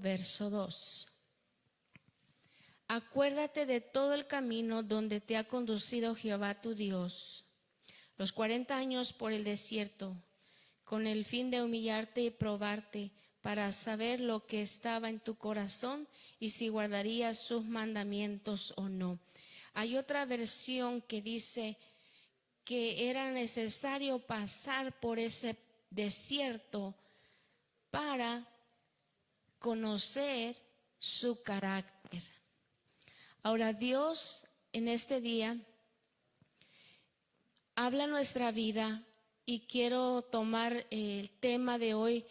verso 2. Acuérdate de todo el camino donde te ha conducido Jehová tu Dios, los 40 años por el desierto, con el fin de humillarte y probarte, para saber lo que estaba en tu corazón y si guardarías sus mandamientos o no. Hay otra versión que dice que era necesario pasar por ese desierto para conocer su carácter. Ahora, Dios en este día habla nuestra vida y quiero tomar el tema de hoy: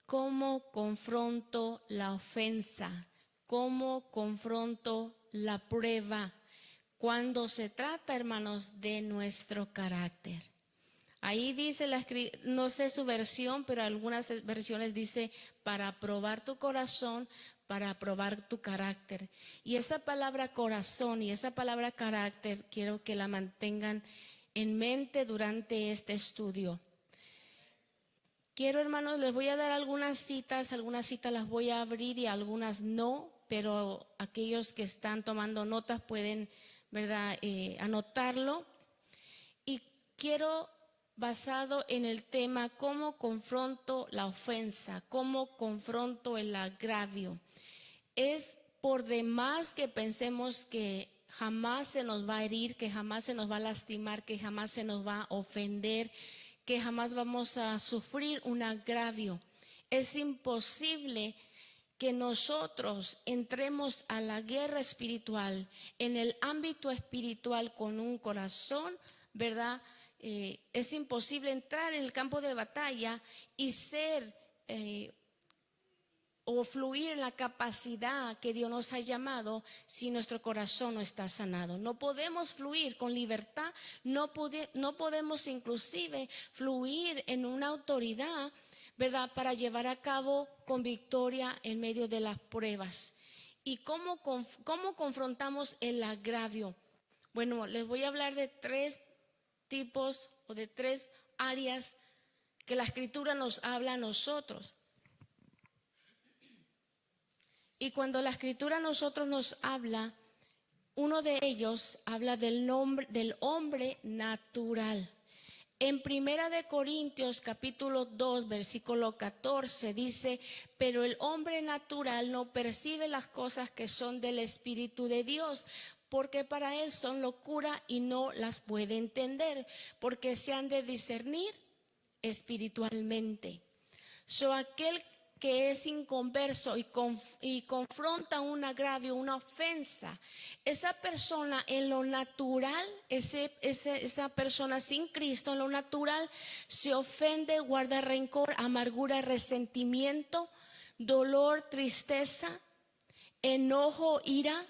cómo confronto la ofensa, cómo confronto la prueba, cuando se trata, hermanos, de nuestro carácter. Ahí dice, no sé su versión, pero algunas versiones dice para probar tu corazón, para probar tu carácter. Y esa palabra corazón y esa palabra carácter quiero que la mantengan en mente durante este estudio. Quiero, hermanos, les voy a dar algunas citas las voy a abrir y algunas no, pero aquellos que están tomando notas pueden, ¿verdad?, anotarlo. Y quiero, basado en el tema, cómo confronto la ofensa, cómo confronto el agravio. Es por demás que pensemos que jamás se nos va a herir, que jamás se nos va a lastimar, que jamás se nos va a ofender, que jamás vamos a sufrir un agravio. Es imposible que nosotros entremos a la guerra espiritual, en el ámbito espiritual, con un corazón, ¿verdad? Es imposible entrar en el campo de batalla y ser o fluir en la capacidad que Dios nos ha llamado si nuestro corazón no está sanado. No podemos fluir con libertad, no podemos inclusive fluir en una autoridad, ¿verdad?, para llevar a cabo con victoria en medio de las pruebas. ¿Y cómo confrontamos el agravio? Bueno, les voy a hablar de 3 tipos o de 3 áreas que la Escritura nos habla a nosotros. Y cuando la Escritura a nosotros nos habla, uno de ellos habla del hombre natural. En 1 Corintios capítulo 2 versículo 14 dice: pero el hombre natural no percibe las cosas que son del Espíritu de Dios, porque para él son locura y no las puede entender, porque se han de discernir espiritualmente. Aquel que es inconverso y confronta un agravio, una ofensa, esa persona en lo natural, esa persona sin Cristo en lo natural se ofende, guarda rencor, amargura, resentimiento, dolor, tristeza, enojo, ira.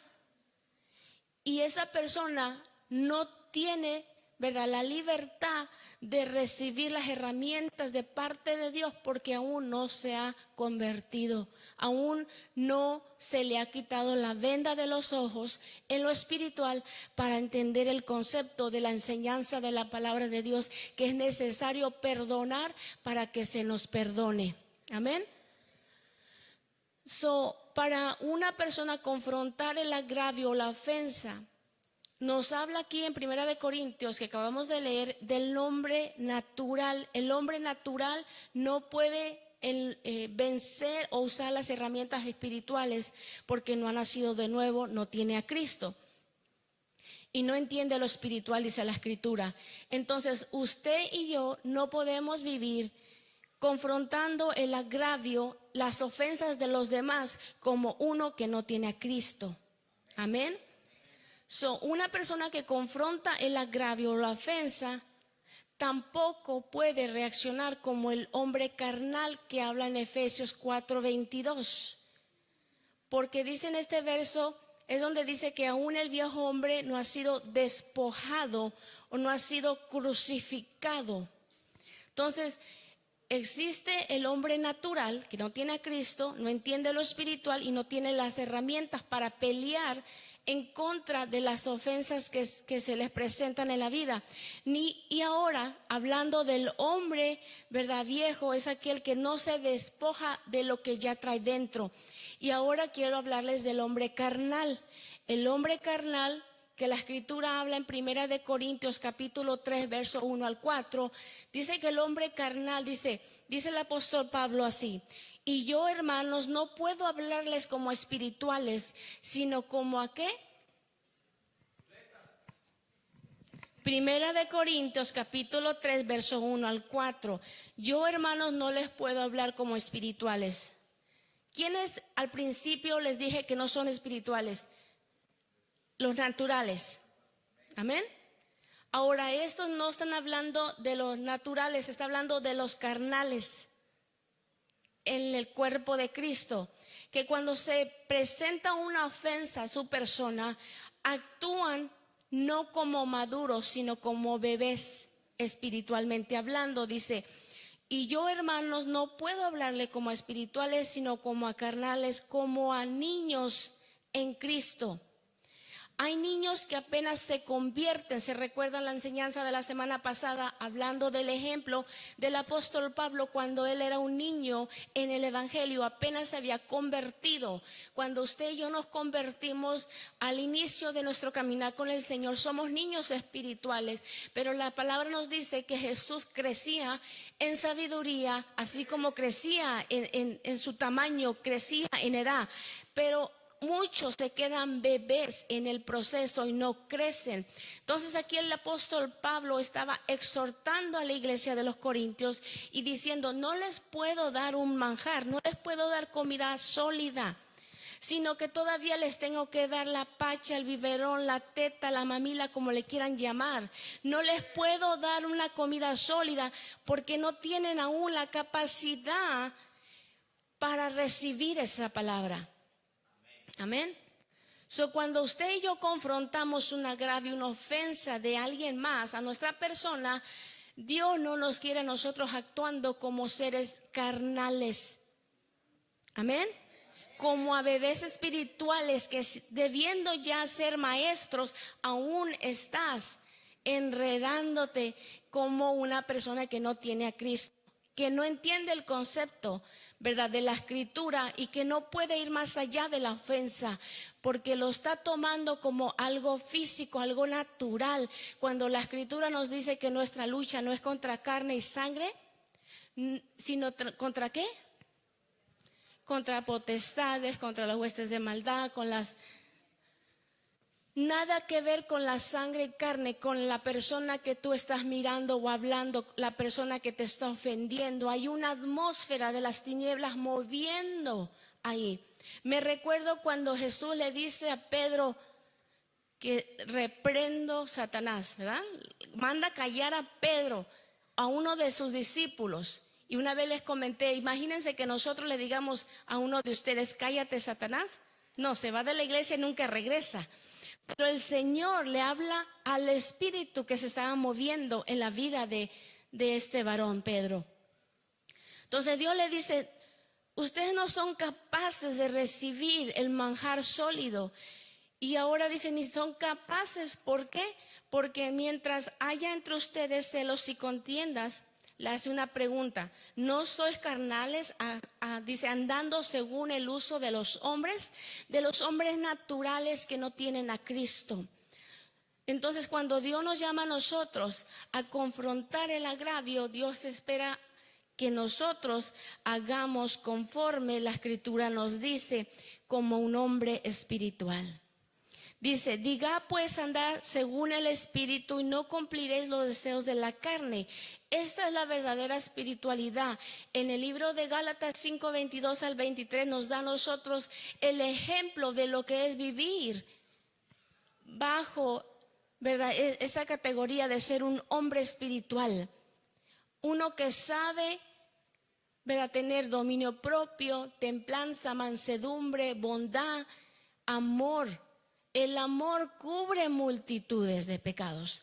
Y esa persona no tiene, ¿verdad?, la libertad de recibir las herramientas de parte de Dios, porque aún no se ha convertido, aún no se le ha quitado la venda de los ojos en lo espiritual para entender el concepto de la enseñanza de la palabra de Dios, que es necesario perdonar para que se nos perdone. Amén. Para una persona confrontar el agravio o la ofensa, nos habla aquí en 1 Corintios, que acabamos de leer, del hombre natural. El hombre natural no puede vencer o usar las herramientas espirituales porque no ha nacido de nuevo, no tiene a Cristo y no entiende lo espiritual, dice la Escritura. Entonces, usted y yo no podemos vivir confrontando el agravio, las ofensas de los demás, como uno que no tiene a Cristo. Amén. Una persona que confronta el agravio o la ofensa tampoco puede reaccionar como el hombre carnal que habla en Efesios 4:22. Porque dice en este verso, es donde dice que aún el viejo hombre no ha sido despojado o no ha sido crucificado. Entonces, existe el hombre natural que no tiene a Cristo, no entiende lo espiritual y no tiene las herramientas para pelear en contra de las ofensas que se les presentan en la vida. Y ahora, hablando del hombre, ¿verdad?, viejo, es aquel que no se despoja de lo que ya trae dentro. Y ahora quiero hablarles del hombre carnal. El hombre carnal que la Escritura habla en 1 Corintios capítulo 3, verso 1 al 4, dice que el hombre carnal, dice el apóstol Pablo así: y yo, hermanos, no puedo hablarles como espirituales, sino como ¿a qué? 1 Corintios capítulo 3, verso 1 al 4. Yo, hermanos, no les puedo hablar como espirituales. ¿Quiénes al principio les dije que no son espirituales? Los naturales. Amén. Ahora, estos no están hablando de los naturales, está hablando de los carnales en el cuerpo de Cristo, que cuando se presenta una ofensa a su persona, actúan no como maduros, sino como bebés espiritualmente hablando. Dice: y yo, hermanos, no puedo hablarle como a espirituales, sino como a carnales, como a niños en Cristo. Hay niños que apenas se convierten. Se recuerda la enseñanza de la semana pasada hablando del ejemplo del apóstol Pablo cuando él era un niño en el evangelio, apenas se había convertido. Cuando usted y yo nos convertimos al inicio de nuestro caminar con el Señor, somos niños espirituales, pero la palabra nos dice que Jesús crecía en sabiduría, así como crecía en su tamaño, crecía en edad, pero muchos se quedan bebés en el proceso y no crecen. Entonces aquí el apóstol Pablo estaba exhortando a la iglesia de los Corintios y diciendo: no les puedo dar un manjar, no les puedo dar comida sólida, sino que todavía les tengo que dar la pacha, el biberón, la teta, la mamila, como le quieran llamar. No les puedo dar una comida sólida porque no tienen aún la capacidad para recibir esa palabra. Amén. Cuando usted y yo confrontamos un agravio, una ofensa de alguien más a nuestra persona, Dios no nos quiere a nosotros actuando como seres carnales. Amén. Como a bebés espirituales que, debiendo ya ser maestros, aún estás enredándote como una persona que no tiene a Cristo, que no entiende el concepto, ¿verdad?, de la escritura, y que no puede ir más allá de la ofensa, porque lo está tomando como algo físico, algo natural, cuando la escritura nos dice que nuestra lucha no es contra carne y sangre, sino ¿contra qué? Contra potestades, contra las huestes de maldad, nada que ver con la sangre y carne, con la persona que tú estás mirando o hablando, la persona que te está ofendiendo. Hay una atmósfera de las tinieblas moviendo ahí. Me recuerdo cuando Jesús le dice a Pedro que reprendo Satanás, ¿verdad? Manda callar a Pedro, a uno de sus discípulos. Y una vez les comenté, imagínense que nosotros le digamos a uno de ustedes: cállate, Satanás. No, se va de la iglesia y nunca regresa. Pero el Señor le habla al espíritu que se estaba moviendo en la vida de este varón, Pedro. Entonces Dios le dice: ustedes no son capaces de recibir el manjar sólido. Y ahora dicen: ni son capaces. ¿Por qué? Porque mientras haya entre ustedes celos y contiendas, le hace una pregunta: ¿no sois carnales? Dice, andando según el uso de los hombres naturales que no tienen a Cristo. Entonces, cuando Dios nos llama a nosotros a confrontar el agravio, Dios espera que nosotros hagamos conforme la escritura nos dice, como un hombre espiritual. Dice: diga pues andar según el Espíritu y no cumpliréis los deseos de la carne. Esta es la verdadera espiritualidad. En el libro de Gálatas 5, 22 al 23 nos da a nosotros el ejemplo de lo que es vivir bajo, ¿verdad?, esa categoría de ser un hombre espiritual. Uno que sabe, ¿verdad?, tener dominio propio, templanza, mansedumbre, bondad, amor. El amor cubre multitudes de pecados,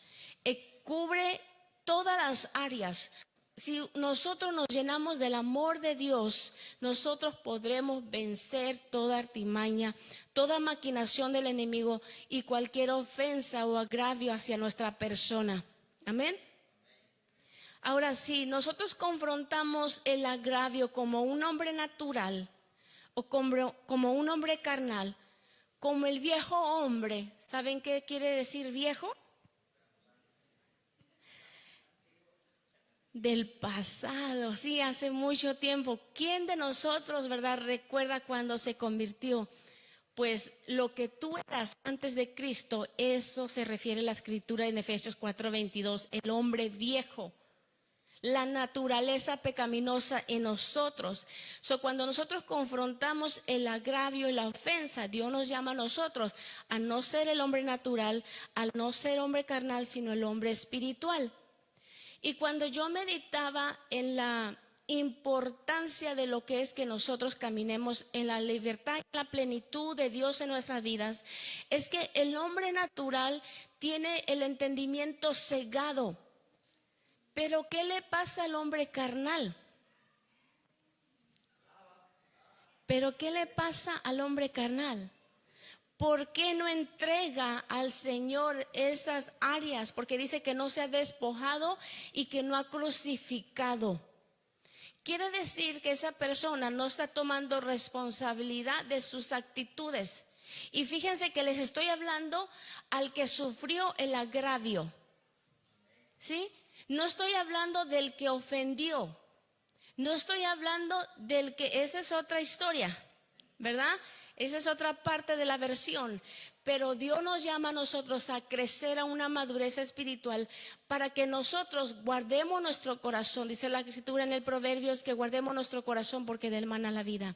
cubre todas las áreas. Si nosotros nos llenamos del amor de Dios, nosotros podremos vencer toda artimaña, toda maquinación del enemigo y cualquier ofensa o agravio hacia nuestra persona. Amén. Ahora, si nosotros confrontamos el agravio como un hombre natural o como un hombre carnal, como el viejo hombre. ¿Saben qué quiere decir viejo? Del pasado, sí, hace mucho tiempo. ¿Quién de nosotros, verdad, recuerda cuando se convirtió? Pues lo que tú eras antes de Cristo, eso se refiere a la escritura en Efesios 4:22, el hombre viejo, la naturaleza pecaminosa en nosotros. Cuando nosotros confrontamos el agravio y la ofensa, Dios nos llama a nosotros a no ser el hombre natural, a no ser hombre carnal, sino el hombre espiritual. Y cuando yo meditaba en la importancia de lo que es que nosotros caminemos en la libertad y la plenitud de Dios en nuestras vidas, es que el hombre natural tiene el entendimiento cegado. Pero ¿qué le pasa al hombre carnal? ¿Pero qué le pasa al hombre carnal? ¿Por qué no entrega al Señor esas áreas? Porque dice que no se ha despojado y que no ha crucificado. Quiere decir que esa persona no está tomando responsabilidad de sus actitudes. Y fíjense que les estoy hablando al que sufrió el agravio. ¿Sí? No estoy hablando del que ofendió. No estoy hablando del que, esa es otra historia, ¿verdad? Esa es otra parte de la versión. Pero Dios nos llama a nosotros a crecer a una madurez espiritual para que nosotros guardemos nuestro corazón. Dice la escritura en el Proverbios que guardemos nuestro corazón porque de él mana la vida.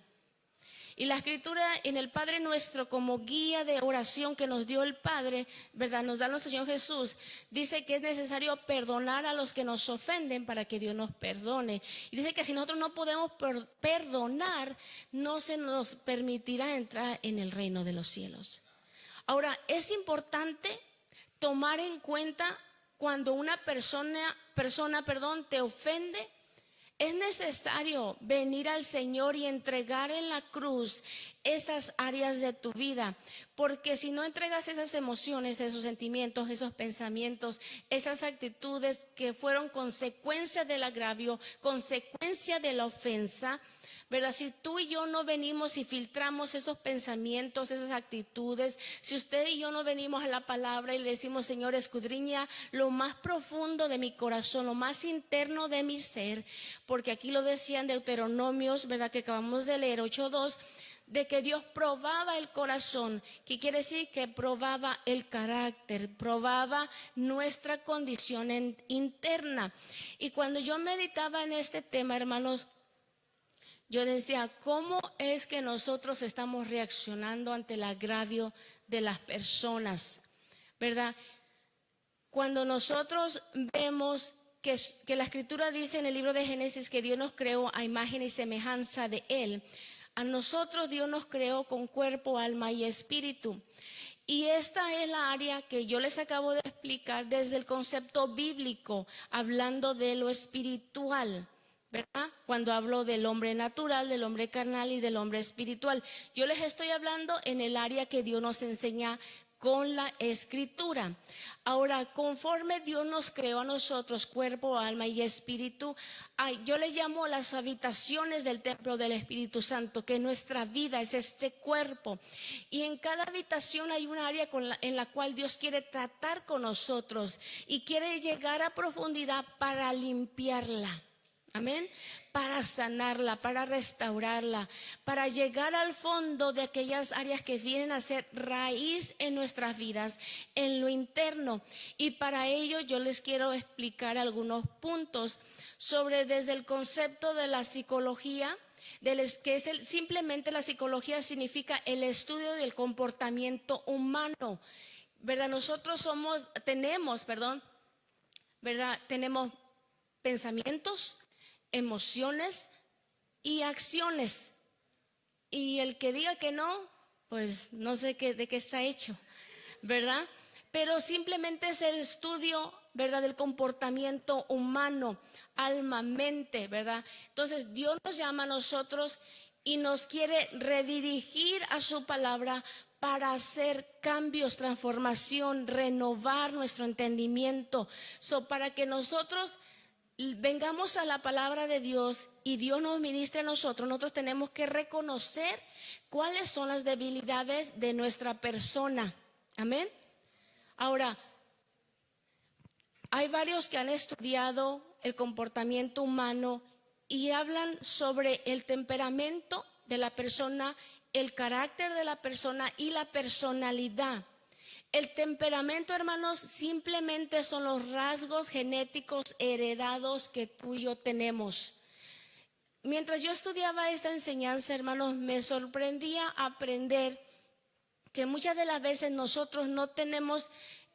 Y la escritura en el Padre Nuestro como guía de oración que nos dio el Padre, ¿verdad? Nos da nuestro Señor Jesús. Dice que es necesario perdonar a los que nos ofenden para que Dios nos perdone. Y dice que si nosotros no podemos perdonar, no se nos permitirá entrar en el reino de los cielos. Ahora, es importante tomar en cuenta cuando una persona, te ofende. Es necesario venir al Señor y entregar en la cruz esas áreas de tu vida, porque si no entregas esas emociones, esos sentimientos, esos pensamientos, esas actitudes que fueron consecuencia del agravio, consecuencia de la ofensa, ¿verdad? Si tú y yo no venimos y filtramos esos pensamientos, esas actitudes, si usted y yo no venimos a la palabra y le decimos, Señor, escudriña lo más profundo de mi corazón, lo más interno de mi ser, porque aquí lo decían Deuteronomios, ¿verdad? Que acabamos de leer 8:2, de que Dios probaba el corazón, que quiere decir que probaba el carácter, probaba nuestra condición interna. Y cuando yo meditaba en este tema, hermanos, yo decía, ¿cómo es que nosotros estamos reaccionando ante el agravio de las personas? ¿Verdad? Cuando nosotros vemos que la Escritura dice en el libro de Génesis que Dios nos creó a imagen y semejanza de Él, a nosotros Dios nos creó con cuerpo, alma y espíritu. Y esta es la área que yo les acabo de explicar desde el concepto bíblico, hablando de lo espiritual, ¿verdad? Cuando hablo del hombre natural, del hombre carnal y del hombre espiritual. Yo les estoy hablando en el área que Dios nos enseña con la escritura. Ahora, conforme Dios nos creó a nosotros, cuerpo, alma y espíritu, yo le llamo las habitaciones del templo del Espíritu Santo, que nuestra vida es este cuerpo. Y en cada habitación hay un área en la cual Dios quiere tratar con nosotros y quiere llegar a profundidad para limpiarla. Amén. Para sanarla, para restaurarla, para llegar al fondo de aquellas áreas que vienen a ser raíz en nuestras vidas, en lo interno. Y para ello yo les quiero explicar algunos puntos sobre desde el concepto de la psicología, que es simplemente la psicología significa el estudio del comportamiento humano. ¿Verdad? Nosotros tenemos pensamientos, emociones y acciones. Y el que diga que no, pues no sé de qué está hecho, ¿verdad? Pero simplemente es el estudio, ¿verdad?, del comportamiento humano, alma, mente, ¿verdad? Entonces Dios nos llama a nosotros y nos quiere redirigir a su palabra para hacer cambios, transformación, renovar nuestro entendimiento, para que nosotros vengamos a la palabra de Dios y Dios nos ministre a nosotros, nosotros tenemos que reconocer cuáles son las debilidades de nuestra persona. Amén. Ahora, hay varios que han estudiado el comportamiento humano y hablan sobre el temperamento de la persona, el carácter de la persona y la personalidad. El temperamento, hermanos, simplemente son los rasgos genéticos heredados que tú y yo tenemos. Mientras yo estudiaba esta enseñanza, hermanos, me sorprendía aprender que muchas de las veces nosotros no tenemos,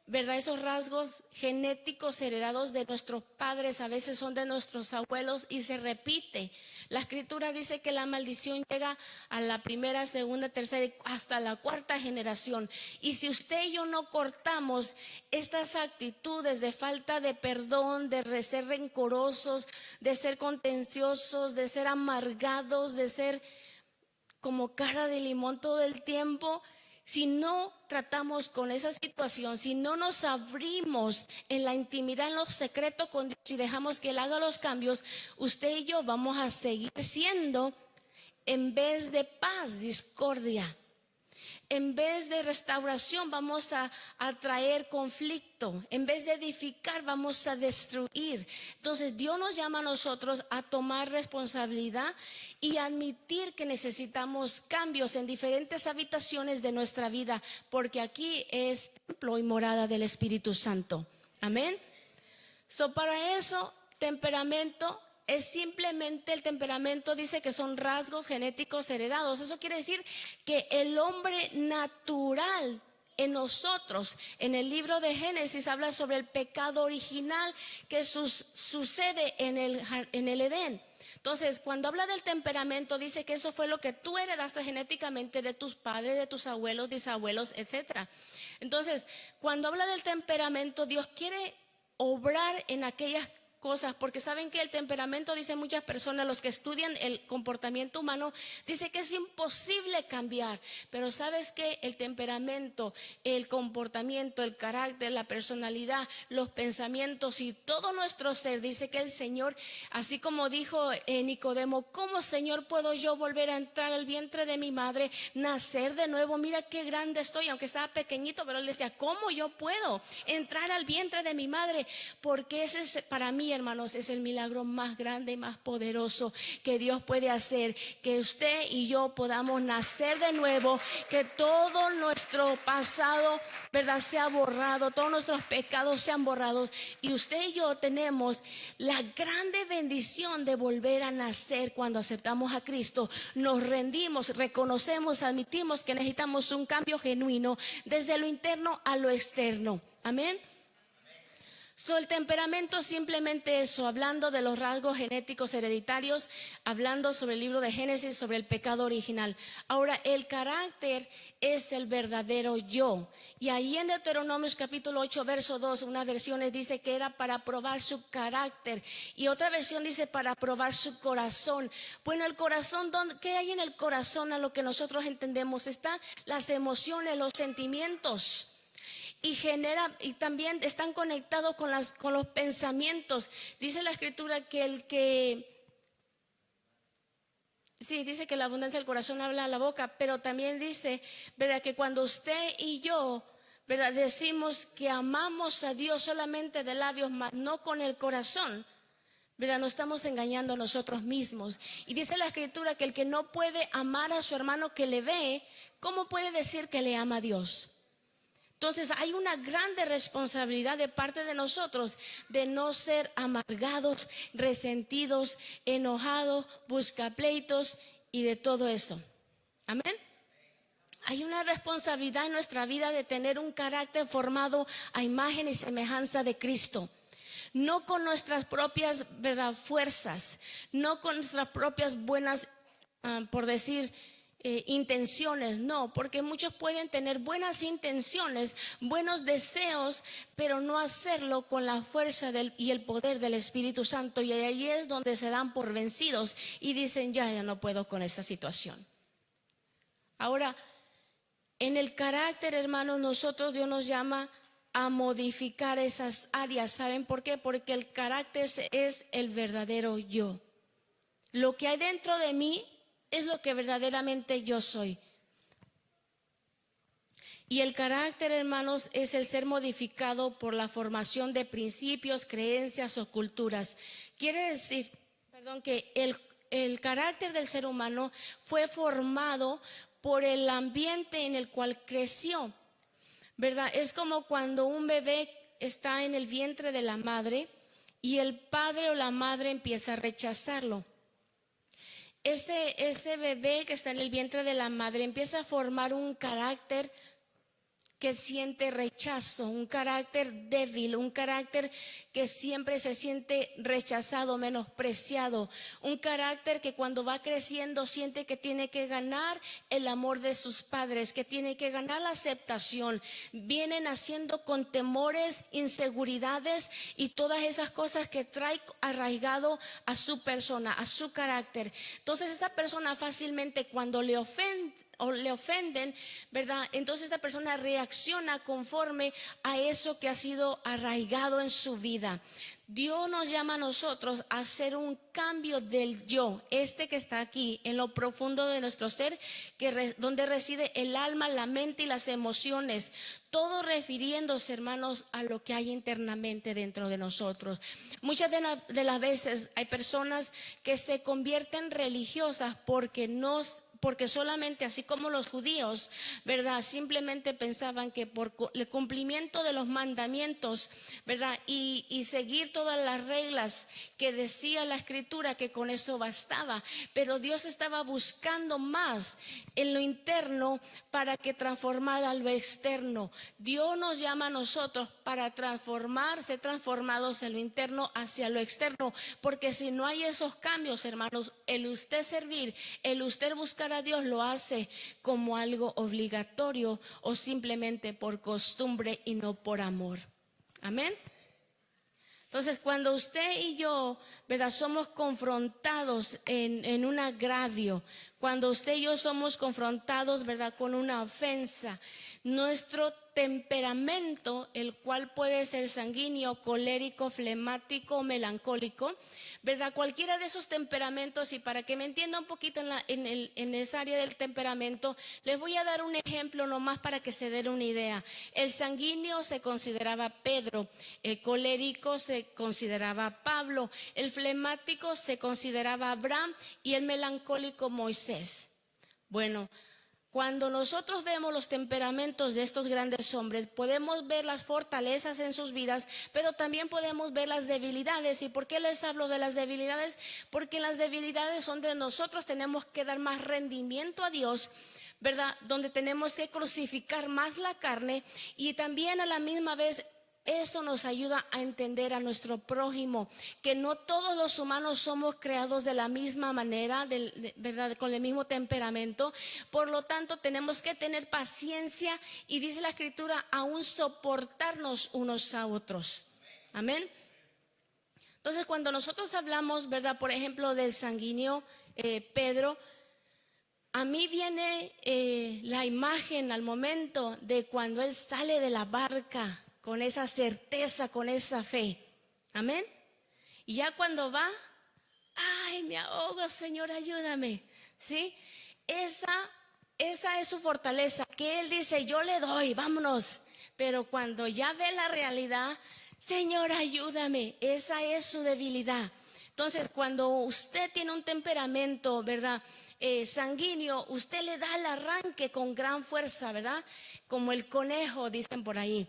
¿verdad?, esos rasgos genéticos heredados de nuestros padres, a veces son de nuestros abuelos y se repite. La escritura dice que la maldición llega a la primera, segunda, tercera, hasta la cuarta generación. Y si usted y yo no cortamos estas actitudes de falta de perdón, de ser rencorosos, de ser contenciosos, de ser amargados, de ser como cara de limón todo el tiempo, si no tratamos con esa situación, si no nos abrimos en la intimidad, en los secretos con Dios y dejamos que Él haga los cambios, usted y yo vamos a seguir siendo, en vez de paz, discordia. En vez de restauración vamos a traer conflicto. En vez de edificar vamos a destruir. Entonces Dios nos llama a nosotros a tomar responsabilidad y admitir que necesitamos cambios en diferentes habitaciones de nuestra vida, porque aquí es templo y morada del Espíritu Santo. Amén. Para eso, temperamento es simplemente, el temperamento dice que son rasgos genéticos heredados. Eso quiere decir que el hombre natural en nosotros, en el libro de Génesis habla sobre el pecado original que sucede en el Edén. Entonces, cuando habla del temperamento, dice que eso fue lo que tú heredaste genéticamente de tus padres, de tus abuelos, bisabuelos, etc. Entonces, cuando habla del temperamento, Dios quiere obrar en aquellas cosas, porque saben que el temperamento, dicen muchas personas, los que estudian el comportamiento humano, dice que es imposible cambiar. Pero sabes que el temperamento, el comportamiento, el carácter, la personalidad, los pensamientos y todo nuestro ser, dice que el Señor, así como dijo Nicodemo, ¿cómo, Señor, puedo yo volver a entrar al vientre de mi madre, nacer de nuevo? Mira qué grande estoy, aunque estaba pequeñito, pero él decía, ¿cómo yo puedo entrar al vientre de mi madre? Porque ese es, para mí, hermanos, es el milagro más grande y más poderoso que Dios puede hacer, que usted y yo podamos nacer de nuevo, que todo nuestro pasado, ¿verdad?, sea borrado, todos nuestros pecados sean borrados, y usted y yo tenemos la grande bendición de volver a nacer cuando aceptamos a Cristo, nos rendimos, reconocemos, admitimos que necesitamos un cambio genuino desde lo interno a lo externo. Amén. El temperamento simplemente eso, hablando de los rasgos genéticos hereditarios, hablando sobre el libro de Génesis, sobre el pecado original. Ahora, el carácter es el verdadero yo. Y ahí en Deuteronomios capítulo 8, verso 2, una versión dice que era para probar su carácter. Y otra versión dice para probar su corazón. Bueno, el corazón, ¿qué hay en el corazón? A lo que nosotros entendemos, están las emociones, los sentimientos. Y también están conectados con los pensamientos. Dice la escritura que sí, dice que la abundancia del corazón habla a la boca, pero también dice, ¿verdad?, que cuando usted y yo, ¿verdad?, decimos que amamos a Dios solamente de labios, mas no con el corazón, ¿verdad?, nos estamos engañando a nosotros mismos. Y dice la escritura que el que no puede amar a su hermano que le ve, ¿cómo puede decir que le ama a Dios? Entonces hay una grande responsabilidad de parte de nosotros de no ser amargados, resentidos, enojados, buscapleitos y de todo eso. Amén. Hay una responsabilidad en nuestra vida de tener un carácter formado a imagen y semejanza de Cristo. No con nuestras propias, ¿verdad?, fuerzas, no con nuestras propias buenas, por decir, intenciones, no, porque muchos pueden tener buenas intenciones, buenos deseos, pero no hacerlo con la fuerza y el poder del Espíritu Santo, y ahí es donde se dan por vencidos y dicen ya no puedo con esta situación. Ahora, en el carácter, hermanos, nosotros Dios nos llama a modificar esas áreas. ¿Saben por qué? Porque el carácter es el verdadero yo. Lo que hay dentro de mí es lo que verdaderamente yo soy. Y el carácter, hermanos, es el ser modificado por la formación de principios, creencias o culturas. Quiere decir, que el carácter del ser humano fue formado por el ambiente en el cual creció, ¿verdad? Es como cuando un bebé está en el vientre de la madre y el padre o la madre empieza a rechazarlo. Ese bebé que está en el vientre de la madre empieza a formar un carácter que siente rechazo, un carácter débil, un carácter que siempre se siente rechazado, menospreciado, un carácter que cuando va creciendo siente que tiene que ganar el amor de sus padres, que tiene que ganar la aceptación. Viene naciendo con temores, inseguridades y todas esas cosas que trae arraigado a su persona, a su carácter. Entonces esa persona fácilmente cuando le ofenden, ¿verdad? Entonces esta persona reacciona conforme a eso que ha sido arraigado en su vida. Dios nos llama a nosotros a hacer un cambio del yo, que está aquí en lo profundo de nuestro ser, donde reside el alma, la mente y las emociones, todo refiriéndose, hermanos, a lo que hay internamente dentro de nosotros. Muchas de las veces hay personas que se convierten religiosas porque solamente, así como los judíos, ¿verdad? Simplemente pensaban que por el cumplimiento de los mandamientos, ¿verdad? Y seguir todas las reglas que decía la Escritura, que con eso bastaba. Pero Dios estaba buscando más en lo interno para que transformara lo externo. Dios nos llama a nosotros para ser transformados en lo interno hacia lo externo. Porque si no hay esos cambios, hermanos, el usted servir, el usted buscar a Dios lo hace como algo obligatorio o simplemente por costumbre y no por amor. Amén. Entonces, cuando usted y yo, ¿verdad?, somos confrontados en un agravio, cuando usted y yo somos confrontados, ¿verdad?, con una ofensa, nuestro temperamento, el cual puede ser sanguíneo, colérico, flemático, melancólico, ¿verdad? Cualquiera de esos temperamentos, y para que me entienda un poquito en esa área del temperamento, les voy a dar un ejemplo nomás para que se den una idea. El sanguíneo se consideraba Pedro, el colérico se consideraba Pablo, el flemático se consideraba Abraham y el melancólico Moisés. Bueno, cuando nosotros vemos los temperamentos de estos grandes hombres, podemos ver las fortalezas en sus vidas, pero también podemos ver las debilidades. ¿Y por qué les hablo de las debilidades? Porque en las debilidades donde nosotros tenemos que dar más rendimiento a Dios, ¿verdad? Donde tenemos que crucificar más la carne y también a la misma vez esto nos ayuda a entender a nuestro prójimo, que no todos los humanos somos creados de la misma manera, ¿verdad?, con el mismo temperamento. Por lo tanto, tenemos que tener paciencia y dice la Escritura, aún soportarnos unos a otros. Amén. Entonces, cuando nosotros hablamos, ¿verdad?, por ejemplo, del sanguíneo Pedro, a mí viene la imagen al momento de cuando él sale de la barca con esa certeza, con esa fe. Amén. Y ya cuando va, ay, me ahogo, Señor, ayúdame. ¿Sí? Esa es su fortaleza, que él dice, yo le doy, vámonos. Pero cuando ya ve la realidad, Señor, ayúdame, esa es su debilidad. Entonces, cuando usted tiene un temperamento, ¿verdad?, sanguíneo, usted le da el arranque con gran fuerza, ¿verdad? Como el conejo, dicen por ahí.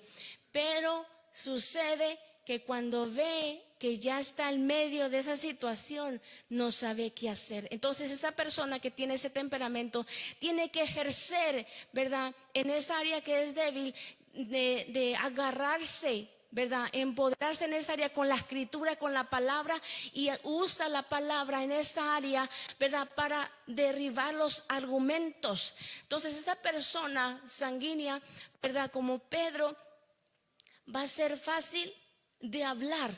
Pero sucede que cuando ve que ya está en medio de esa situación, no sabe qué hacer. Entonces esa persona que tiene ese temperamento tiene que ejercer, ¿verdad?, en esa área que es débil, de agarrarse, ¿verdad?, empoderarse en esa área con la Escritura, con la palabra, y usa la palabra en esa área, ¿verdad?, para derribar los argumentos. Entonces esa persona sanguínea, ¿verdad?, como Pedro, va a ser fácil de hablar,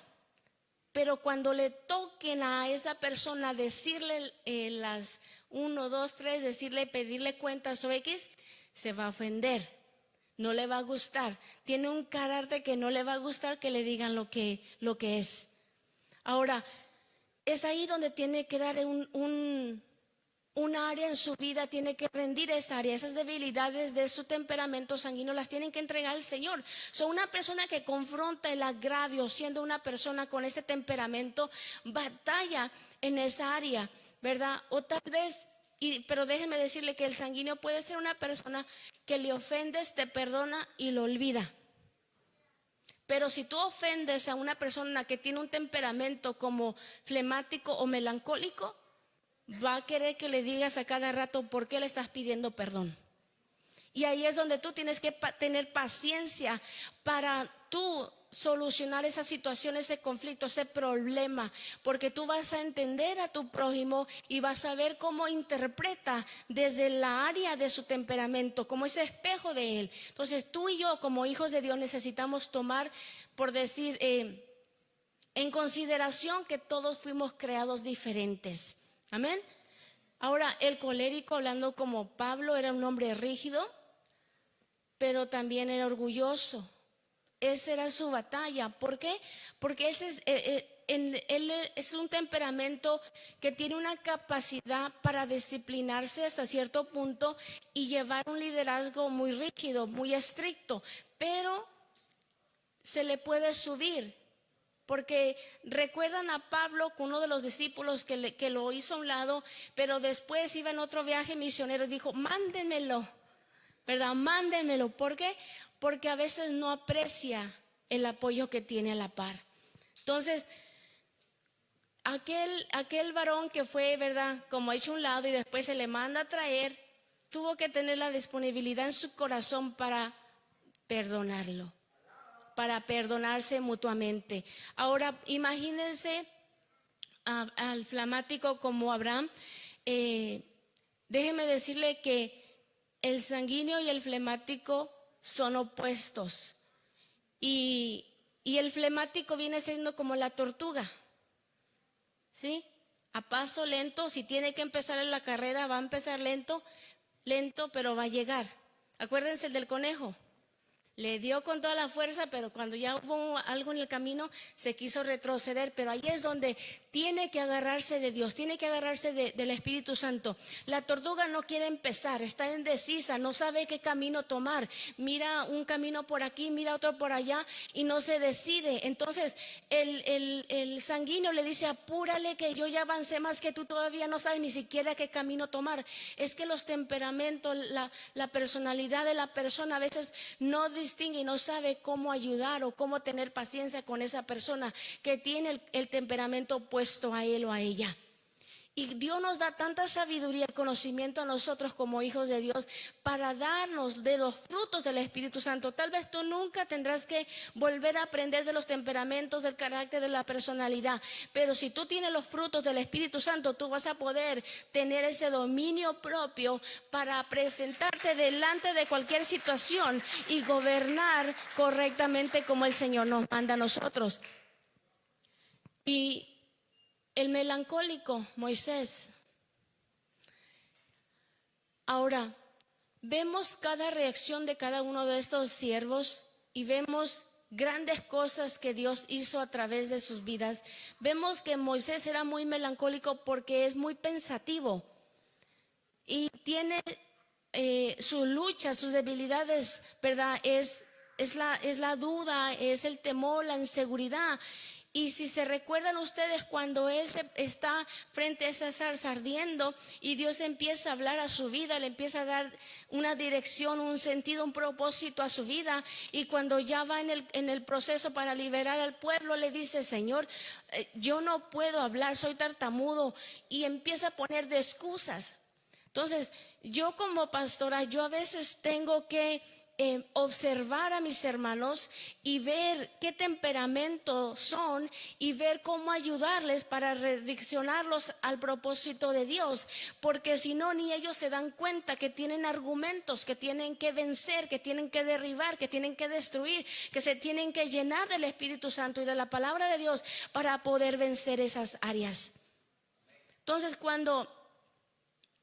pero cuando le toquen a esa persona decirle las 1, 2, 3, pedirle cuentas o X, se va a ofender. no le va a gustar. Tiene un carácter que no le va a gustar que le digan lo que es. Ahora, es ahí donde tiene que dar un área en su vida, tiene que rendir esa área, esas debilidades de su temperamento sanguíneo las tienen que entregar al Señor. Una persona que confronta el agravio, siendo una persona con ese temperamento, batalla en esa área, ¿verdad? O tal vez, pero déjenme decirle que el sanguíneo puede ser una persona que le ofendes, te perdona y lo olvida. Pero si tú ofendes a una persona que tiene un temperamento como flemático o melancólico, va a querer que le digas a cada rato por qué le estás pidiendo perdón. Y ahí es donde tú tienes que tener paciencia para tú solucionar esa situación, ese conflicto, ese problema, porque tú vas a entender a tu prójimo y vas a ver cómo interpreta desde la área de su temperamento, como ese espejo de él. Entonces tú y yo como hijos de Dios necesitamos tomar, por decir, en consideración que todos fuimos creados diferentes. Amén. Ahora, el colérico, hablando como Pablo, era un hombre rígido, pero también era orgulloso. Esa era su batalla. ¿Por qué? Porque él es un temperamento que tiene una capacidad para disciplinarse hasta cierto punto y llevar un liderazgo muy rígido, muy estricto, pero se le puede subir. Porque recuerdan a Pablo, uno de los discípulos que lo hizo a un lado, pero después iba en otro viaje misionero y dijo, mándenmelo, ¿verdad? Mándenmelo. ¿Por qué? Porque a veces no aprecia el apoyo que tiene a la par. Entonces, aquel varón que fue, ¿verdad?, como hecho a un lado y después se le manda a traer, tuvo que tener la disponibilidad en su corazón para perdonarlo, para perdonarse mutuamente. Ahora, imagínense al flemático como Abraham. Déjeme decirle que el sanguíneo y el flemático son opuestos. Y el flemático viene siendo como la tortuga, ¿sí? A paso lento, si tiene que empezar en la carrera, va a empezar lento, pero va a llegar. Acuérdense del conejo. Le dio con toda la fuerza, pero cuando ya hubo algo en el camino, se quiso retroceder. Pero ahí es donde tiene que agarrarse de Dios, tiene que agarrarse del Espíritu Santo. La tortuga no quiere empezar, está indecisa, no sabe qué camino tomar. Mira un camino por aquí, mira otro por allá y no se decide. Entonces el sanguíneo le dice, apúrale que yo ya avancé más que tú, todavía no sabes ni siquiera qué camino tomar. Es que los temperamentos, la personalidad de la persona a veces no distingue y no sabe cómo ayudar o cómo tener paciencia con esa persona que tiene el temperamento opuesto a él o a ella. Y Dios nos da tanta sabiduría y conocimiento a nosotros como hijos de Dios para darnos de los frutos del Espíritu Santo. Tal vez tú nunca tendrás que volver a aprender de los temperamentos, del carácter, de la personalidad. Pero si tú tienes los frutos del Espíritu Santo, tú vas a poder tener ese dominio propio para presentarte delante de cualquier situación y gobernar correctamente como el Señor nos manda a nosotros. Y el melancólico, Moisés. Ahora, vemos cada reacción de cada uno de estos siervos y vemos grandes cosas que Dios hizo a través de sus vidas. Vemos que Moisés era muy melancólico porque es muy pensativo y tiene su lucha, sus debilidades, ¿verdad? Es la duda, es el temor, la inseguridad. Y si se recuerdan ustedes cuando él está frente a esa zarza ardiendo y Dios empieza a hablar a su vida, le empieza a dar una dirección, un sentido, un propósito a su vida, y cuando ya va en el proceso para liberar al pueblo, le dice, Señor, yo no puedo hablar, soy tartamudo, y empieza a poner de excusas. Entonces, yo como pastora, yo a veces tengo que observar a mis hermanos y ver qué temperamento son y ver cómo ayudarles para redireccionarlos al propósito de Dios, porque si no, ni ellos se dan cuenta que tienen argumentos que tienen que vencer, que tienen que derribar, que tienen que destruir, que se tienen que llenar del Espíritu Santo y de la palabra de Dios para poder vencer esas áreas. Entonces, cuando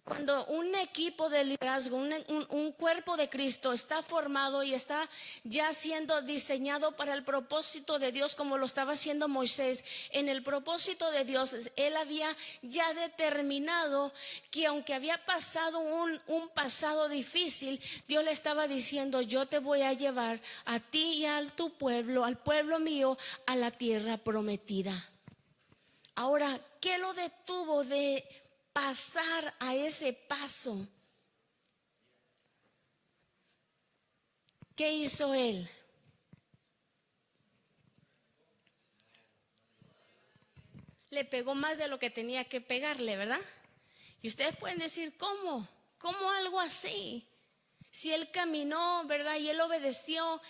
Cuando un equipo de liderazgo, un cuerpo de Cristo está formado y está ya siendo diseñado para el propósito de Dios, como lo estaba haciendo Moisés, en el propósito de Dios, él había ya determinado que aunque había pasado un pasado difícil, Dios le estaba diciendo: yo te voy a llevar a ti y a tu pueblo, al pueblo mío, a la tierra prometida. Ahora, ¿qué lo detuvo de pasar a ese paso? ¿Qué hizo él? Le pegó más de lo que tenía que pegarle, ¿verdad? Y ustedes pueden decir, ¿cómo? ¿Cómo algo así? Si él caminó, ¿verdad? Y él obedeció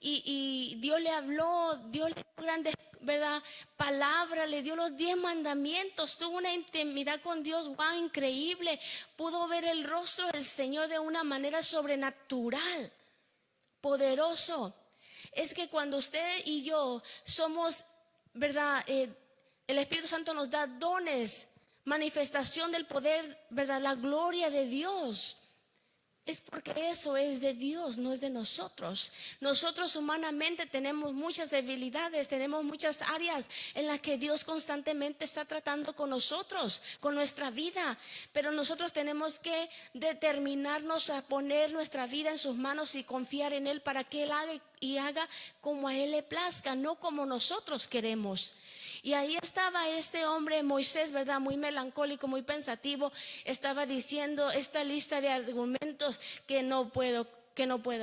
y Dios le habló, Dios le dio grandes, ¿verdad?, palabras, le dio los 10 mandamientos, tuvo una intimidad con Dios, wow, increíble. Pudo ver el rostro del Señor de una manera sobrenatural, poderoso. Es que cuando usted y yo somos, ¿verdad?, el Espíritu Santo nos da dones, manifestación del poder, ¿verdad?, la gloria de Dios. Es porque eso es de Dios, no es de nosotros. Nosotros humanamente tenemos muchas debilidades, tenemos muchas áreas en las que Dios constantemente está tratando con nosotros, con nuestra vida. Pero nosotros tenemos que determinarnos a poner nuestra vida en sus manos y confiar en Él para que Él haga como a Él le plazca, no como nosotros queremos. Y ahí estaba este hombre Moisés, ¿verdad?, muy melancólico, muy pensativo. Estaba diciendo esta lista de argumentos que no puedo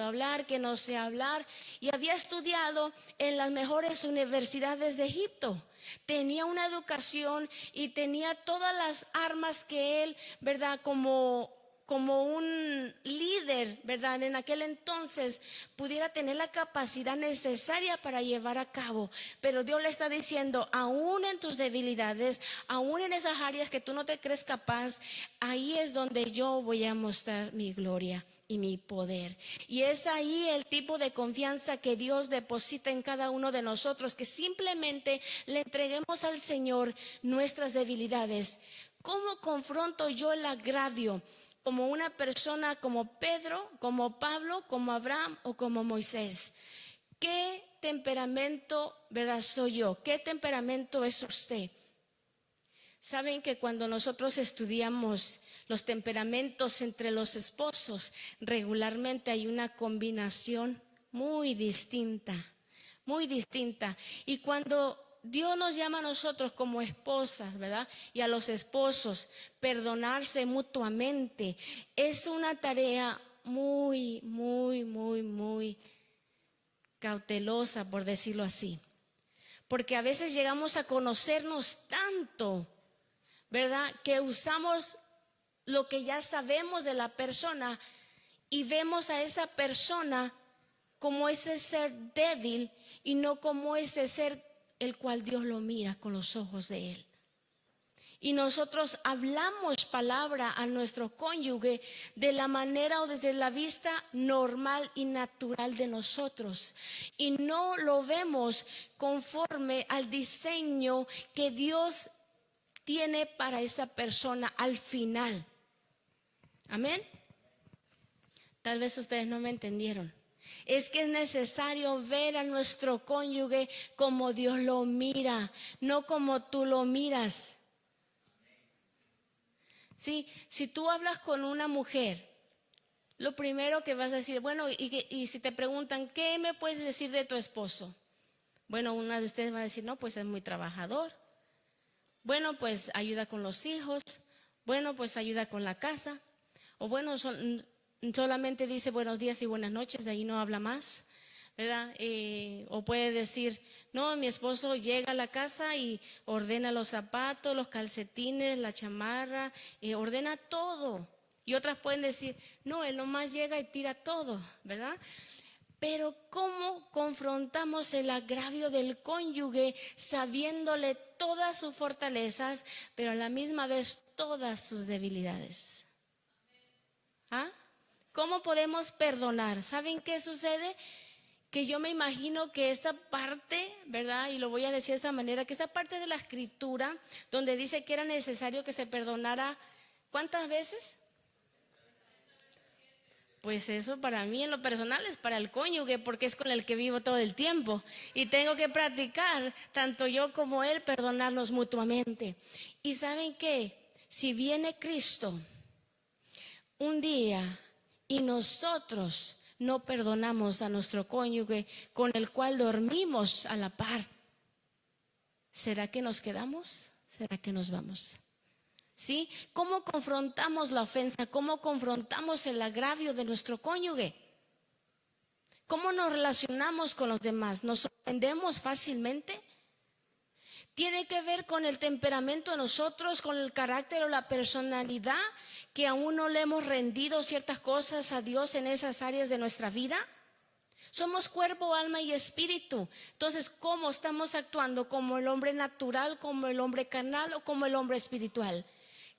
hablar, que no sé hablar. Y había estudiado en las mejores universidades de Egipto. Tenía una educación y tenía todas las armas que él, ¿verdad?, como un líder, ¿verdad?, en aquel entonces pudiera tener la capacidad necesaria para llevar a cabo. Pero Dios le está diciendo, aún en tus debilidades, aún en esas áreas que tú no te crees capaz, ahí es donde yo voy a mostrar mi gloria y mi poder. Y es ahí el tipo de confianza que Dios deposita en cada uno de nosotros, que simplemente le entreguemos al Señor nuestras debilidades. ¿Cómo confronto yo el agravio? Como una persona como Pedro, como Pablo, como Abraham o como Moisés. ¿Qué temperamento, verdad, soy yo? ¿Qué temperamento es usted? Saben que cuando nosotros estudiamos los temperamentos entre los esposos, regularmente hay una combinación muy distinta, muy distinta. Y cuando Dios nos llama a nosotros como esposas, ¿verdad?, y a los esposos, perdonarse mutuamente, es una tarea muy, muy, muy, muy cautelosa, por decirlo así. Porque a veces llegamos a conocernos tanto, ¿verdad?, que usamos lo que ya sabemos de la persona y vemos a esa persona como ese ser débil y no como ese ser el cual Dios lo mira con los ojos de Él. Y nosotros hablamos palabra a nuestro cónyuge de la manera o desde la vista normal y natural de nosotros. Y no lo vemos conforme al diseño que Dios tiene para esa persona al final. Amén. Tal vez ustedes no me entendieron. Es que es necesario ver a nuestro cónyuge como Dios lo mira, no como tú lo miras. Sí, si tú hablas con una mujer, lo primero que vas a decir, bueno, y si te preguntan, ¿qué me puedes decir de tu esposo? Bueno, una de ustedes va a decir, no, pues es muy trabajador. Bueno, pues ayuda con los hijos. Bueno, pues ayuda con la casa. O bueno, solamente dice buenos días y buenas noches, de ahí no habla más, ¿verdad? O puede decir, no, mi esposo llega a la casa y ordena los zapatos, los calcetines, la chamarra, ordena todo. Y otras pueden decir, no, él nomás llega y tira todo, ¿verdad? Pero ¿cómo confrontamos el agravio del cónyuge sabiéndole todas sus fortalezas, pero a la misma vez todas sus debilidades? ¿Ah? ¿Cómo podemos perdonar? ¿Saben qué sucede? Que yo me imagino que esta parte, ¿verdad? Y lo voy a decir de esta manera, que esta parte de la escritura donde dice que era necesario que se perdonara, ¿cuántas veces? Pues eso para mí en lo personal es para el cónyuge, porque es con el que vivo todo el tiempo. Y tengo que practicar, tanto yo como él, perdonarnos mutuamente. Y ¿saben qué? Si viene Cristo un día y nosotros no perdonamos a nuestro cónyuge con el cual dormimos a la par, ¿será que nos quedamos? ¿Será que nos vamos? ¿Sí? ¿Cómo confrontamos la ofensa? ¿Cómo confrontamos el agravio de nuestro cónyuge? ¿Cómo nos relacionamos con los demás? ¿Nos ofendemos fácilmente? Tiene que ver con el temperamento de nosotros, con el carácter o la personalidad, que aún no le hemos rendido ciertas cosas a Dios en esas áreas de nuestra vida. Somos cuerpo, alma y espíritu. Entonces, ¿cómo estamos actuando? ¿Como el hombre natural, como el hombre carnal o como el hombre espiritual?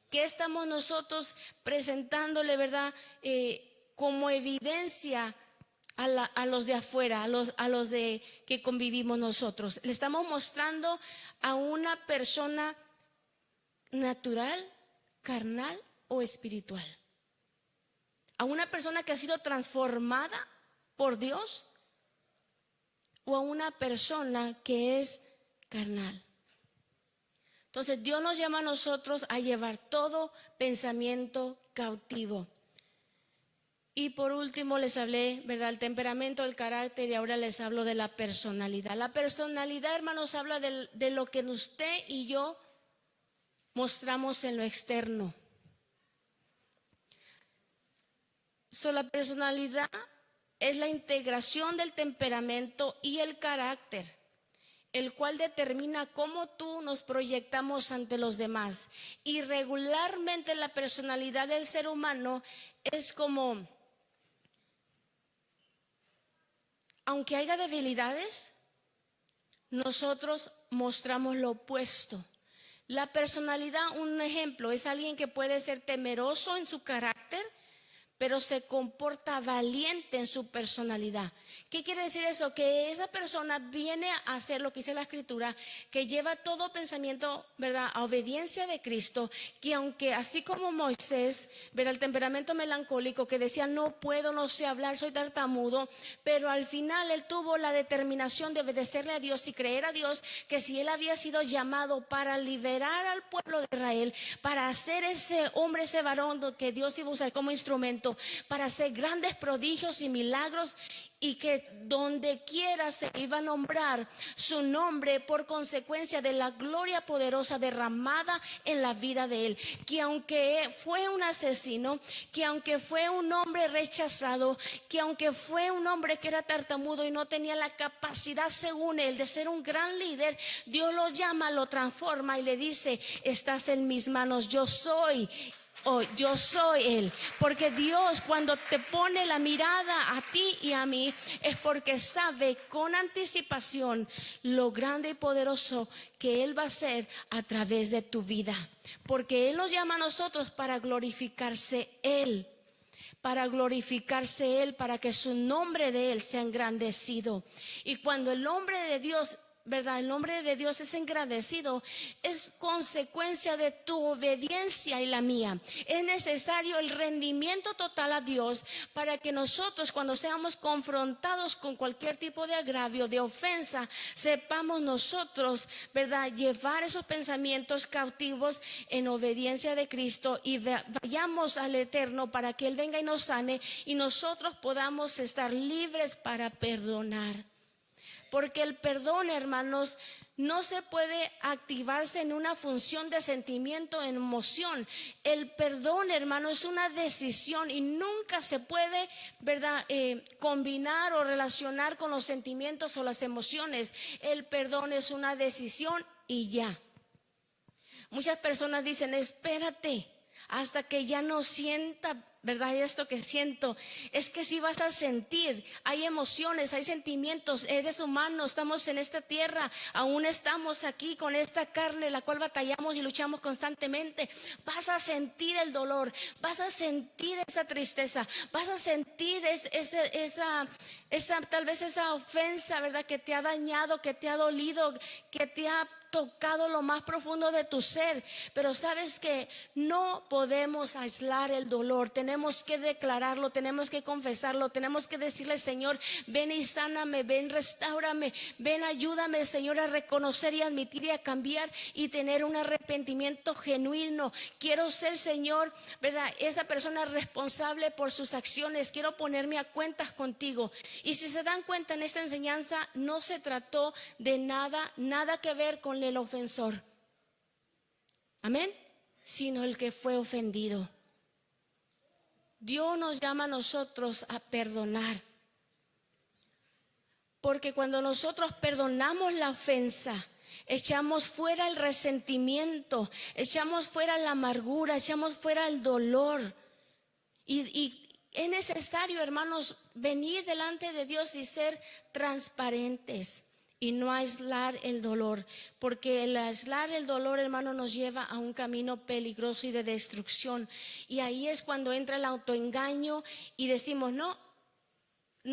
¿Qué estamos nosotros presentándole, verdad, como evidencia a los de afuera, a los de que convivimos nosotros? ¿Le estamos mostrando a una persona natural, carnal o espiritual? ¿A una persona que ha sido transformada por Dios o a una persona que es carnal? Entonces Dios nos llama a nosotros a llevar todo pensamiento cautivo. Y por último les hablé, ¿verdad?, el temperamento, el carácter, y ahora les hablo de la personalidad. La personalidad, hermanos, habla de lo que usted y yo mostramos en lo externo. La personalidad es la integración del temperamento y el carácter, el cual determina cómo tú nos proyectamos ante los demás. Y regularmente la personalidad del ser humano es como, aunque haya debilidades, nosotros mostramos lo opuesto. La personalidad, un ejemplo, es alguien que puede ser temeroso en su carácter, pero se comporta valiente en su personalidad. ¿Qué quiere decir eso? Que esa persona viene a hacer lo que dice la Escritura, que lleva todo pensamiento, ¿verdad?, a obediencia de Cristo, que aunque así como Moisés, ¿verdad?, el temperamento melancólico, que decía no puedo, no sé hablar, soy tartamudo, pero al final él tuvo la determinación de obedecerle a Dios y creer a Dios, que si él había sido llamado para liberar al pueblo de Israel, para hacer ese hombre, ese varón que Dios iba a usar como instrumento, para hacer grandes prodigios y milagros, y que donde quiera se iba a nombrar su nombre por consecuencia de la gloria poderosa derramada en la vida de él. Que aunque fue un asesino, que aunque fue un hombre rechazado, que aunque fue un hombre que era tartamudo y no tenía la capacidad según él de ser un gran líder, Dios lo llama, lo transforma y le dice: estás en mis manos, yo soy Él. Porque Dios, cuando te pone la mirada a ti y a mí, es porque sabe con anticipación lo grande y poderoso que Él va a hacer a través de tu vida. Porque Él nos llama a nosotros para glorificarse Él. Para glorificarse Él, para que su nombre de Él sea engrandecido. Y cuando el nombre de Dios, ¿verdad?, el nombre de Dios es engrandecido, es consecuencia de tu obediencia y la mía. Es necesario el rendimiento total a Dios para que nosotros, cuando seamos confrontados con cualquier tipo de agravio, de ofensa, sepamos nosotros, ¿verdad?, llevar esos pensamientos cautivos en obediencia de Cristo y vayamos al Eterno para que Él venga y nos sane y nosotros podamos estar libres para perdonar. Porque el perdón, hermanos, no se puede activarse en una función de sentimiento, en emoción. El perdón, hermano, es una decisión y nunca se puede, ¿verdad?, combinar o relacionar con los sentimientos o las emociones. El perdón es una decisión y ya. Muchas personas dicen: espérate hasta que ya no sienta, ¿verdad?, esto que siento. Es que sí vas a sentir, hay emociones, hay sentimientos, eres humano, estamos en esta tierra, aún estamos aquí con esta carne la cual batallamos y luchamos constantemente. Vas a sentir el dolor, vas a sentir esa tristeza, vas a sentir tal vez esa ofensa, ¿verdad?, que te ha dañado, que te ha dolido, que te ha tocado lo más profundo de tu ser. Pero sabes que no podemos aislar el dolor. Tenemos que declararlo, tenemos que confesarlo, tenemos que decirle: Señor, ven y sáname, ven, restáurame, ven, ayúdame, Señor, a reconocer y admitir y a cambiar y tener un arrepentimiento genuino. Quiero ser, Señor, ¿verdad?, esa persona responsable por sus acciones. Quiero ponerme a cuentas contigo. Y si se dan cuenta, en esta enseñanza no se trató de nada que ver con el ofensor. Amén. Sino el que fue ofendido. Dios nos llama a nosotros a perdonar. Porque cuando nosotros perdonamos la ofensa, echamos fuera el resentimiento, echamos fuera la amargura, echamos fuera el dolor. Y es necesario, hermanos, venir delante de Dios y ser transparentes y no aislar el dolor, porque el aislar el dolor, hermano, nos lleva a un camino peligroso y de destrucción. Y ahí es cuando entra el autoengaño y decimos: ¿no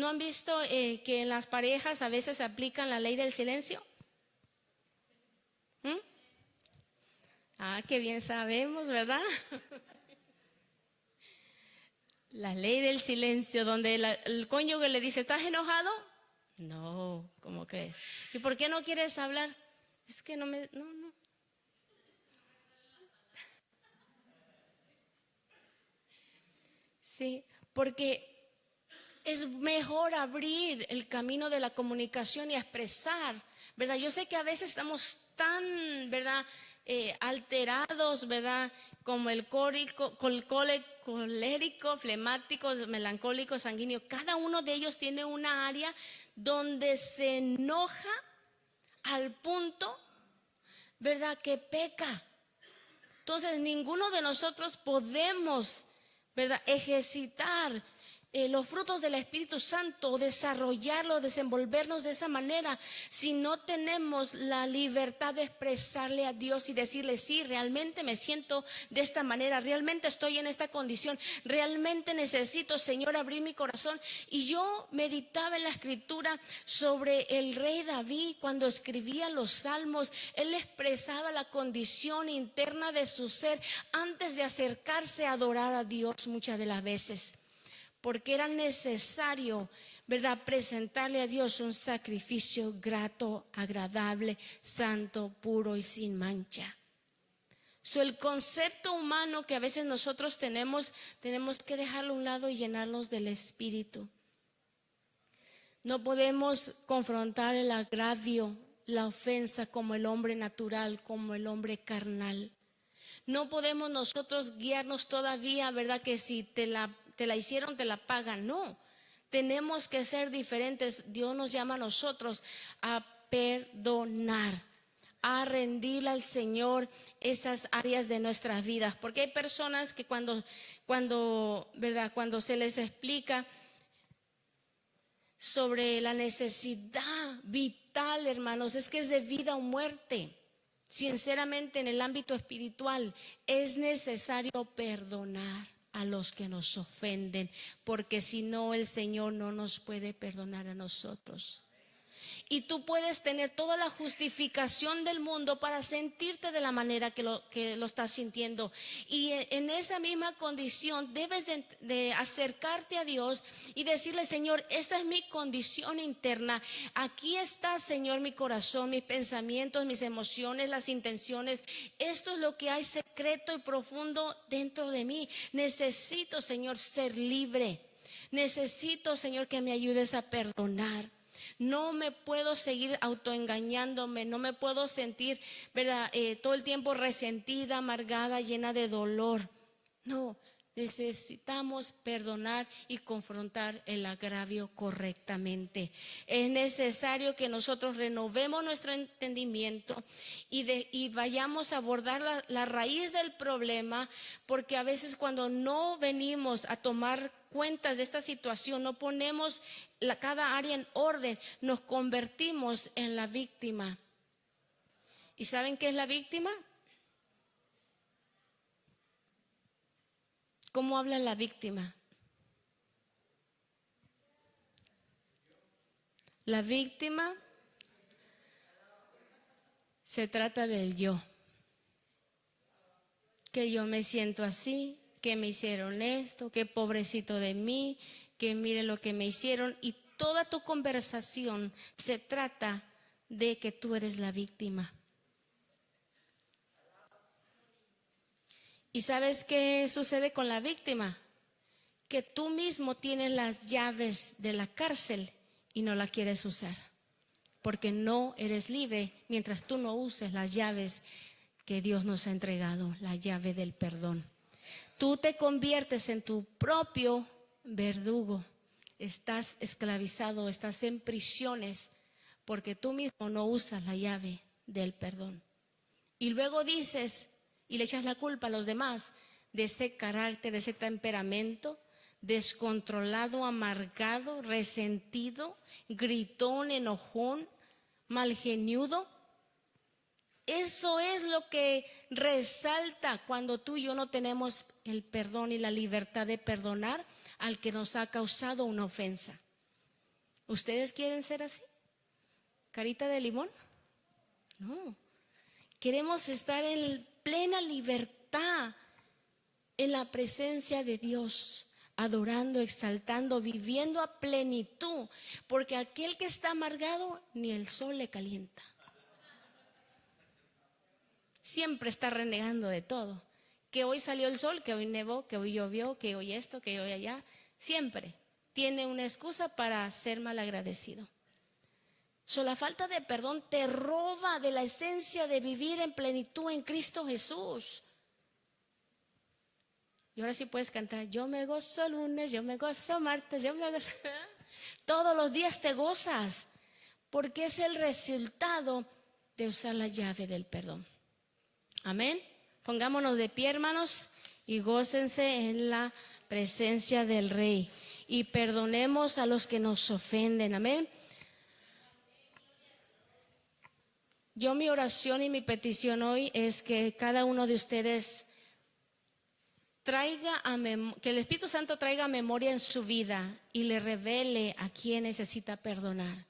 han visto que en las parejas a veces aplican la ley del silencio? Qué bien sabemos, ¿verdad? La ley del silencio, donde el cónyuge le dice: ¿estás enojado? No, ¿cómo crees? ¿Y por qué no quieres hablar? Es que no. Sí, porque es mejor abrir el camino de la comunicación y expresar, ¿verdad? Yo sé que a veces estamos tan, ¿verdad?, alterados, ¿verdad?, como el colérico, flemático, melancólico, sanguíneo. Cada uno de ellos tiene una área donde se enoja al punto, ¿verdad?, que peca. Entonces ninguno de nosotros podemos, ¿verdad?, ejercitar los frutos del Espíritu Santo, desarrollarlo, desenvolvernos de esa manera, si no tenemos la libertad de expresarle a Dios y decirle: sí, realmente me siento de esta manera, realmente estoy en esta condición, realmente necesito, Señor, abrir mi corazón. Y yo meditaba en la Escritura sobre el rey David. Cuando escribía los salmos, él expresaba la condición interna de su ser antes de acercarse a adorar a Dios muchas de las veces, porque era necesario, ¿verdad?, presentarle a Dios un sacrificio grato, agradable, santo, puro y sin mancha. El concepto humano que a veces nosotros tenemos que dejarlo a un lado y llenarnos del Espíritu. No podemos confrontar el agravio, la ofensa, como el hombre natural, como el hombre carnal. No podemos nosotros guiarnos todavía, ¿verdad?, que si te la hicieron, te la pagan. No, tenemos que ser diferentes. Dios nos llama a nosotros a perdonar, a rendirle al Señor esas áreas de nuestras vidas, porque hay personas que cuando se les explica sobre la necesidad vital, hermanos, es que es de vida o muerte. Sinceramente, en el ámbito espiritual es necesario perdonar a los que nos ofenden, porque si no, el Señor no nos puede perdonar a nosotros. Y tú puedes tener toda la justificación del mundo para sentirte de la manera que lo estás sintiendo. Y en esa misma condición debes de acercarte a Dios y decirle: Señor, esta es mi condición interna. Aquí está, Señor, mi corazón, mis pensamientos, mis emociones, las intenciones. Esto es lo que hay secreto y profundo dentro de mí. Necesito, Señor, ser libre. Necesito, Señor, que me ayudes a perdonar. No me puedo seguir autoengañándome, no me puedo sentir, ¿verdad?, todo el tiempo resentida, amargada, llena de dolor. No, necesitamos perdonar y confrontar el agravio correctamente. Es necesario que nosotros renovemos nuestro entendimiento y vayamos a abordar la raíz del problema, porque a veces cuando no venimos a tomar cuentas de esta situación, no ponemos cada área en orden, nos convertimos en la víctima. ¿Y saben qué es la víctima? ¿Cómo habla la víctima? La víctima Se trata del yo. Que yo me siento así, que me hicieron esto, que pobrecito de mí, que miren lo que me hicieron. Y toda tu conversación se trata de que tú eres la víctima. ¿Y sabes qué sucede con la víctima? Que tú mismo tienes las llaves de la cárcel y no la quieres usar, porque no eres libre mientras tú no uses las llaves que Dios nos ha entregado, la llave del perdón. Tú te conviertes en tu propio verdugo, estás esclavizado, estás en prisiones porque tú mismo no usas la llave del perdón. Y luego dices y le echas la culpa a los demás de ese carácter, de ese temperamento descontrolado, amargado, resentido, gritón, enojón, malgeniudo. Eso es lo que resalta cuando tú y yo no tenemos el perdón y la libertad de perdonar al que nos ha causado una ofensa. ¿Ustedes quieren ser así? ¿Carita de limón? No. Queremos estar en plena libertad, en la presencia de Dios, adorando, exaltando, viviendo a plenitud, porque aquel que está amargado ni el sol le calienta. Siempre está renegando de todo. Que hoy salió el sol, que hoy nevó, que hoy llovió, que hoy esto, que hoy allá. Siempre tiene una excusa para ser malagradecido. La falta de perdón te roba de la esencia de vivir en plenitud en Cristo Jesús. Y ahora sí puedes cantar: yo me gozo lunes, yo me gozo martes, yo me gozo. Todos los días te gozas, porque es el resultado de usar la llave del perdón. Amén. Pongámonos de pie, hermanos, y gócense en la presencia del Rey. Y perdonemos a los que nos ofenden. Amén. Yo, mi oración y mi petición hoy es que cada uno de ustedes que el Espíritu Santo traiga memoria en su vida y le revele a quién necesita perdonar.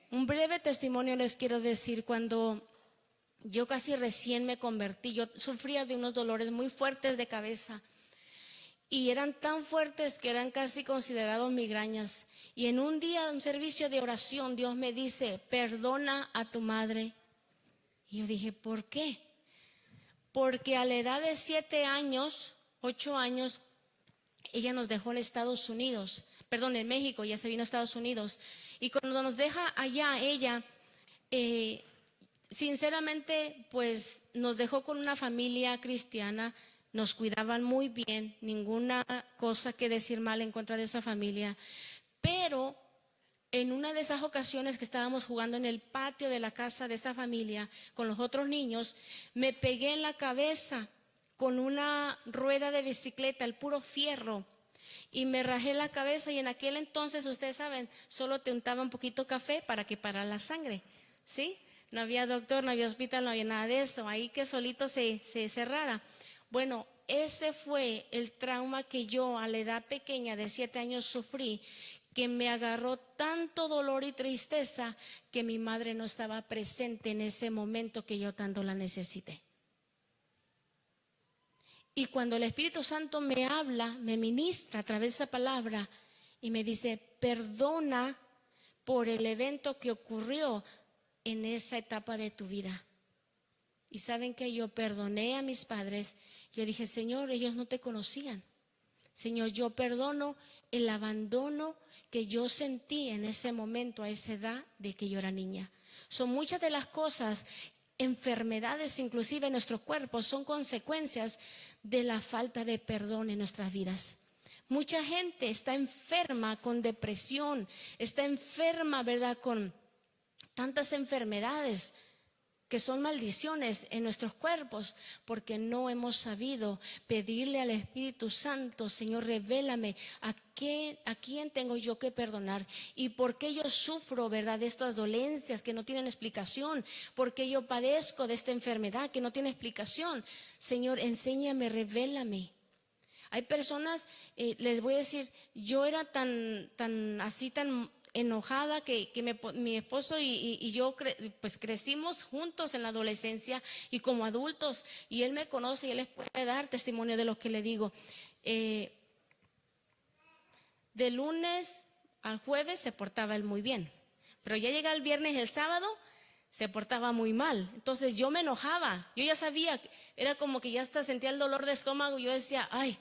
Un breve testimonio les quiero decir. Cuando yo casi recién me convertí, yo sufría de unos dolores muy fuertes de cabeza y eran tan fuertes que eran casi considerados migrañas. Y en un día, un servicio de oración, Dios me dice: perdona a tu madre. Y yo dije: ¿por qué? Porque a la edad de 7 años, 8 años, ella nos dejó en Estados Unidos, en México, ya se vino a Estados Unidos. Y cuando nos deja allá ella, sinceramente, pues nos dejó con una familia cristiana, nos cuidaban muy bien, ninguna cosa que decir mal en contra de esa familia. Pero en una de esas ocasiones que estábamos jugando en el patio de la casa de esta familia con los otros niños, me pegué en la cabeza con una rueda de bicicleta, el puro fierro, y me rajé la cabeza. Y en aquel entonces, ustedes saben, solo te untaba un poquito café para que parara la sangre, ¿sí? No había doctor, no había hospital, no había nada de eso, ahí que solito se cerrara. Bueno, ese fue el trauma que yo a la edad pequeña de 7 años sufrí, que me agarró tanto dolor y tristeza que mi madre no estaba presente en ese momento que yo tanto la necesité. Y cuando el Espíritu Santo me habla, me ministra a través de esa palabra y me dice: perdona por el evento que ocurrió en esa etapa de tu vida. Y saben que yo perdoné a mis padres. Yo dije: Señor, ellos no te conocían. Señor, yo perdono el abandono que yo sentí en ese momento, a esa edad de que yo era niña. Son muchas de las cosas, enfermedades inclusive en nuestro cuerpo, son consecuencias de la falta de perdón en nuestras vidas. Mucha gente está enferma con depresión, está enferma, ¿verdad?, con tantas enfermedades que son maldiciones en nuestros cuerpos, porque no hemos sabido pedirle al Espíritu Santo: Señor, revélame a quién tengo yo que perdonar, y por qué yo sufro, ¿verdad?, de estas dolencias que no tienen explicación, por qué yo padezco de esta enfermedad que no tiene explicación. Señor, enséñame, revélame. Hay personas, les voy a decir, yo era tan enojada que mi esposo y yo pues crecimos juntos en la adolescencia y como adultos, y él me conoce y él les puede dar testimonio de lo que le digo. De lunes al jueves se portaba él muy bien, pero ya llega el viernes y el sábado se portaba muy mal. Entonces yo me enojaba, yo ya sabía, era como que ya hasta sentía el dolor de estómago. Yo decía, ay,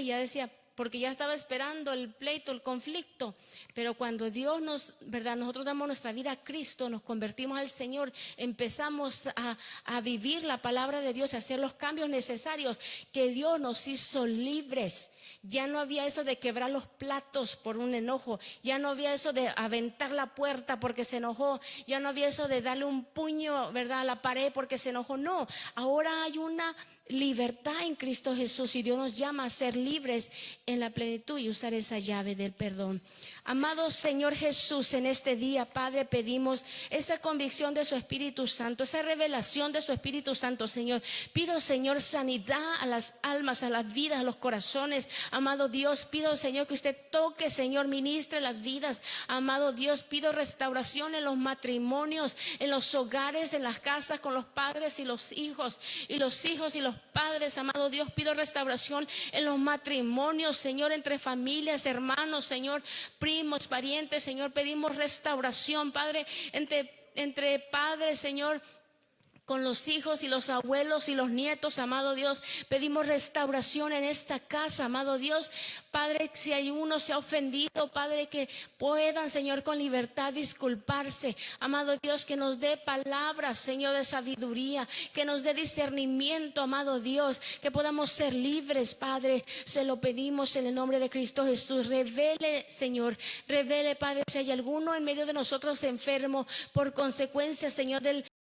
ya decía, porque ya estaba esperando el pleito, el conflicto. Pero cuando Dios nosotros damos nuestra vida a Cristo, nos convertimos al Señor, empezamos a vivir la palabra de Dios, a hacer los cambios necesarios, que Dios nos hizo libres. Ya no había eso de quebrar los platos por un enojo, ya no había eso de aventar la puerta porque se enojó, ya no había eso de darle un puño, ¿verdad?, a la pared porque se enojó. No, ahora hay una libertad en Cristo Jesús y Dios nos llama a ser libres en la plenitud y usar esa llave del perdón. Amado Señor Jesús, en este día, Padre, pedimos esa convicción de su Espíritu Santo, esa revelación de su Espíritu Santo, Señor. Pido, Señor, sanidad a las almas, a las vidas, a los corazones. Amado Dios, pido, Señor, que usted toque, Señor, ministre las vidas. Amado Dios, pido restauración en los matrimonios, en los hogares, en las casas, con los padres y los hijos y los padres. Amado Dios, pido restauración en los matrimonios, Señor, entre familias, hermanos, Señor, primos, parientes, Señor. Pedimos restauración, Padre, entre padres, Señor, con los hijos y los abuelos y los nietos. Amado Dios, pedimos restauración en esta casa, amado Dios. Padre, si hay uno se ha ofendido, Padre, que puedan, Señor, con libertad disculparse. Amado Dios, que nos dé palabras, Señor, de sabiduría, que nos dé discernimiento, amado Dios, que podamos ser libres, Padre. Se lo pedimos en el nombre de Cristo Jesús. Revele, Señor, revele, Padre, si hay alguno en medio de nosotros enfermo por consecuencia, Señor, del